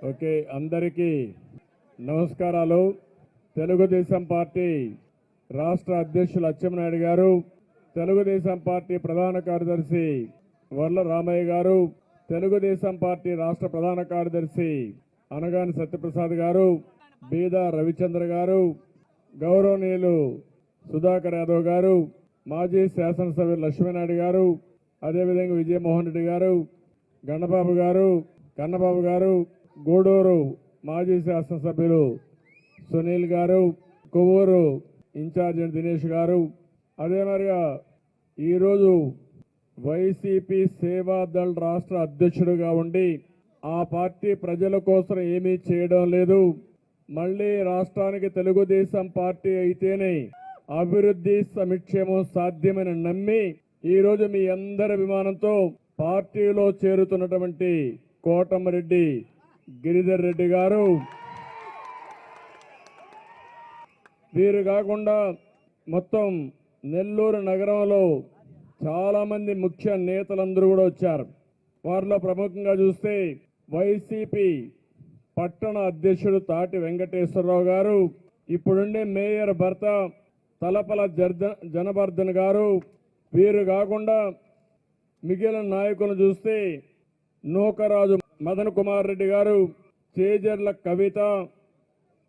Okay, అందరికీ నమస్కారాలు. Telugu Desam party రాష్ట్ర అధ్యక్షులు అచ్చెన్నాయుడు గారు, తెలుగుదేశం పార్టీ ప్రధాన కార్యదర్శి వర్ల రామయ్య గారు, తెలుగుదేశం పార్టీ రాష్ట్ర ప్రధాన కార్యదర్శి అనగాని సత్యప్రసాద్ గారు, బీదా రవిచంద్ర గారు, గౌరవనీయులు సుధాకర్ యాదవ్ గారు, మాజీ శాసనసభ్యులు లక్ష్మీనాయుడు గారు, అదేవిధంగా విజయమోహన్ రెడ్డి గారు, గణబాబు గారు, కన్నబాబు గారు, గూడూరు మాజీ శాసనసభ్యులు సునీల్ గారు, కొవ్వూరు ఇన్ఛార్జి దినేష్ గారు, అదే మరిగా ఈరోజు వైసీపీ సేవాదళ్ రాష్ట్ర అధ్యక్షుడిగా ఉండి ఆ పార్టీ ప్రజల కోసం ఏమీ చేయడం లేదు, మళ్లీ రాష్ట్రానికి తెలుగుదేశం పార్టీ అయితేనే అభివృద్ధి సంక్షేమం సాధ్యమని నమ్మి ఈరోజు మీ అందరి అభిమానంతో పార్టీలో చేరుతున్నటువంటి కోటమిరెడ్డి గిరిధర్ రెడ్డి గారు, వీరు కాకుండా మొత్తం నెల్లూరు నగరంలో చాలా మంది ముఖ్య నేతలందరూ కూడా వచ్చారు. వారిలో ప్రముఖంగా చూస్తే వైసీపీ పట్టణ అధ్యక్షుడు తాటి వెంకటేశ్వరరావు గారు, ఇప్పుడుండే మేయర్ భర్త తలపల జనవర్ధన్ గారు, వీరు కాకుండా మిగిలిన నాయకులను చూస్తే నూకరాజు మదన్ కుమార్ రెడ్డి గారు, చేజర్ల కవిత,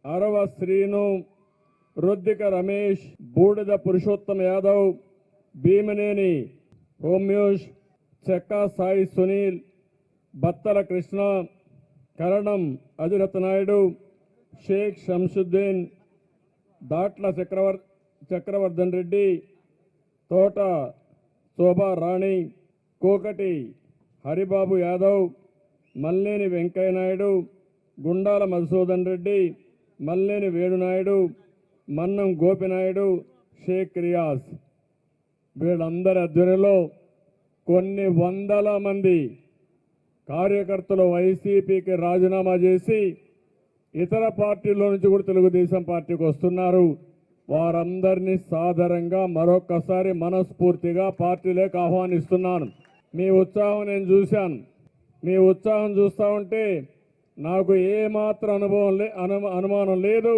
అరవ శ్రీను, రొద్దిక రమేష్, బూడిద పురుషోత్తమ యాదవ్, భీమనేని హోమ్యూష్, చెక్కా సాయి సునీల్, బత్తల కృష్ణ, కరణం అజిరత్ నాయుడు, షేక్ శంసుద్దీన్, దాట్ల చక్రవర్ధన్ రెడ్డి, తోట శోభా రాణి, కోకటి హరిబాబు యాదవ్, మల్లేని వెంకయ్య నాయుడు, గుండాల మధుసూదన్ రెడ్డి, మల్లేని వేణునాయుడు, మన్నం గోపినాయుడు, షేక్ రియాజ్, వీళ్ళందరి ఆధ్వర్యంలో కొన్ని వందల మంది కార్యకర్తలు వైసీపీకి రాజీనామా చేసి ఇతర పార్టీల నుంచి కూడా తెలుగుదేశం పార్టీకి వస్తున్నారు. వారందరినీ సాదరంగా మరొక్కసారి మనస్ఫూర్తిగా పార్టీలోకి ఆహ్వానిస్తున్నాను. మీ ఉత్సాహం నేను చూశాను. మీ ఉత్సాహం చూస్తూ ఉంటే నాకు ఏమాత్రం అనుమానం లేదు.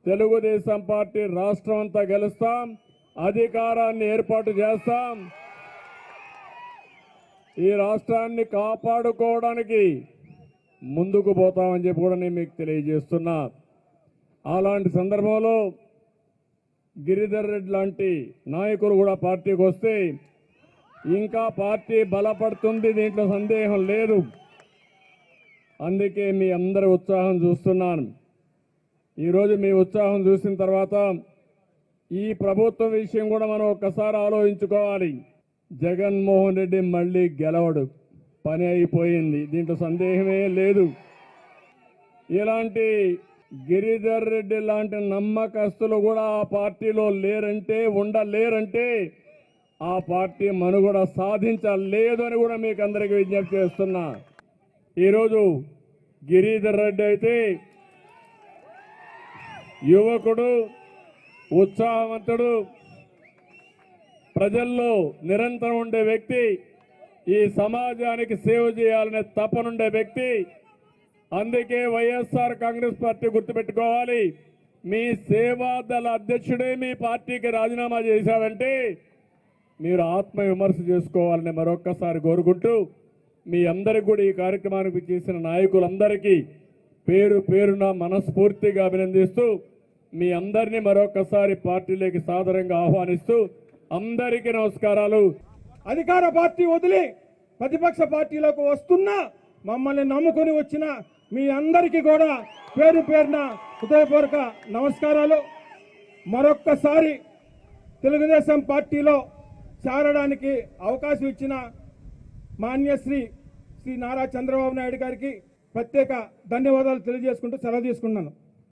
తెలుగుదేశం పార్టీ రాష్ట్రం అంతా గెలుస్తాం, అధికారాన్ని ఏర్పాటు చేస్తాం, ఈ రాష్ట్రాన్ని కాపాడుకోవడానికి ముందుకు పోతామని చెప్పి కూడా నేను మీకు తెలియజేస్తున్నా. అలాంటి సందర్భంలో గిరిధర్ రెడ్డి లాంటి నాయకులు కూడా పార్టీకి వస్తే ఇంకా పార్టీ బలపడుతుంది, దీంట్లో సందేహం లేదు. అందుకే మీ అందరి ఉత్సాహం చూస్తున్నాను. ఈరోజు మీ ఉత్సాహం చూసిన తర్వాత ఈ ప్రభుత్వం విషయం కూడా మనం ఒక్కసారి ఆలోచించుకోవాలి. జగన్మోహన్ రెడ్డి మళ్ళీ గెలవడు, పని అయిపోయింది, దీంట్లో సందేహమే లేదు. ఇలాంటి గిరిధర్ రెడ్డి లాంటి నమ్మకస్తులు కూడా ఆ పార్టీలో ఉండలేరంటే ఆ పార్టీ మనుగడ సాధించలేదు అని కూడా మీకు అందరికీ విజ్ఞప్తి చేస్తున్నా. ఈరోజు గిరిధర్ రెడ్డి అయితే యువకుడు, ఉత్సాహవంతుడు, ప్రజల్లో నిరంతరం ఉండే వ్యక్తి, ఈ సమాజానికి సేవ చేయాలనే తపనుండే వ్యక్తి. అందుకే వైఎస్ఆర్ కాంగ్రెస్ పార్టీ గుర్తుపెట్టుకోవాలి, మీ సేవాదళ అధ్యక్షుడే మీ పార్టీకి రాజీనామా చేశారంటే మీరు ఆత్మవిమర్శ చేసుకోవాలని మరొక్కసారి కోరుకుంటూ మీ అందరికీ కూడా ఈ కార్యక్రమానికి చేసిన నాయకులందరికీ పేరు పేరున మనస్ఫూర్తిగా అభినందిస్తూ మీ అందరినీ మరొక్కసారి పార్టీలోకి సాదరంగా ఆహ్వానిస్తూ అందరికీ నమస్కారాలు. అధికార పార్టీ వదిలి ప్రతిపక్ష పార్టీలోకి వస్తున్నా మమ్మల్ని నమ్ముకొని వచ్చిన మీ అందరికీ కూడా పేరు పేరున హృదయపూర్వక నమస్కారాలు. మరొక్కసారి తెలుగుదేశం పార్టీలో చేరడానికి అవకాశం ఇచ్చిన మాన్యశ్రీ శ్రీ నారా చంద్రబాబు నాయుడు గారికి ప్రత్యేక ధన్యవాదాలు తెలియజేసుకుంటూ సెలవు తీసుకున్నాను.